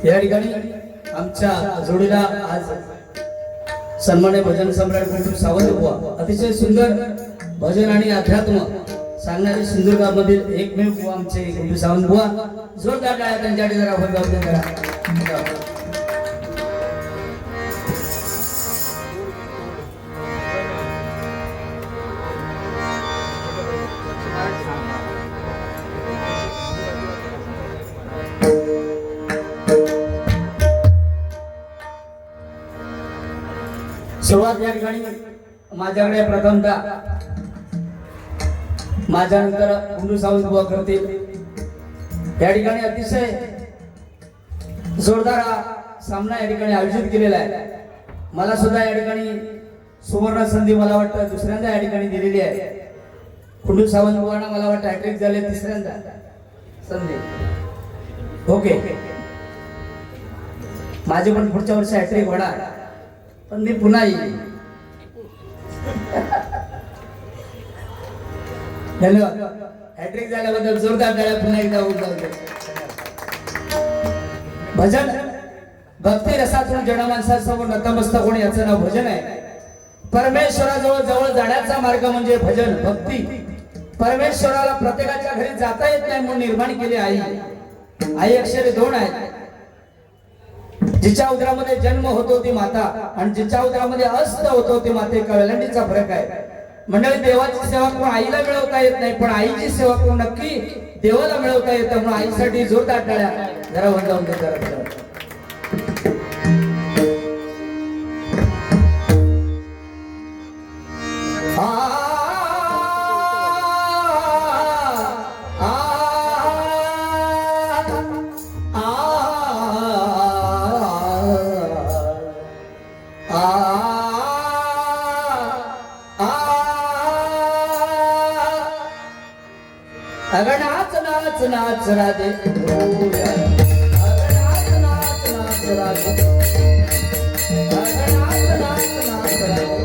या ठिकाणी आमच्या जोडीला आज सन्मान्य भजन सम्राट गुंडू सावंत बुवा अतिशय सुंदर भजन आणि अध्यात्म सांगणारे सिंधुदुर्ग मधील एकमेव बुवा आमचे गुंडू सावंत बुवा. जोरदार टाळ्या त्यांच्यासाठी जरा वर्गावून करा. सुरुवात या ठिकाणी माझ्याकडे प्रथमतः माझ्यानंतर गुंडू सावंत बुवा करतील. या ठिकाणी अतिशय जोरदार सामना या ठिकाणी आयोजित केलेला आहे. मला सुद्धा या ठिकाणी सुवर्ण संधी मला वाटतं दुसऱ्यांदा या ठिकाणी दिलेली आहे. गुंडू सावंत बुवांना मला वाटतं हॅट्रिक झाले तिसऱ्यांदा संधी. ओके, माझे पण पुढच्या वर्षी हॅट्रिक होणार पण मी पुन्हा येईल. धन्यवाद. हॅट्रिक झाल्याबद्दल जोरदार टाळ्या पुन्हा एकदा होऊन जाऊ. भजन भक्ती रसातून जनमानसासमोर नतमस्तक होणे याचं नाव भजन आहे. परमेश्वराजवळ जवळ जाण्याचा मार्ग म्हणजे भजन भक्ती. परमेश्वराला प्रत्येकाच्या घरी जाता येत नाही म्हणून निर्माण केले आई. आई अक्षरे दोन आहेत. जिच्या उदरामध्ये जन्म होतो ती माता आणि जिच्या उदरामध्ये अस्त होतो ती माते. कळलंडीचा फरक आहे. मंडळी, देवाची सेवा करून आईला मिळवता येत नाही पण आईची सेवा करून नक्की देवाला मिळवता येतं. म्हणून आईसाठी जोरदार टाळ्या जरा वंदावून जरा. अगं नाच नाच नाच राधे, अगं नाच नाच नाच राधे, अगं नाच नाच नाच राधे.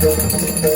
Thank you.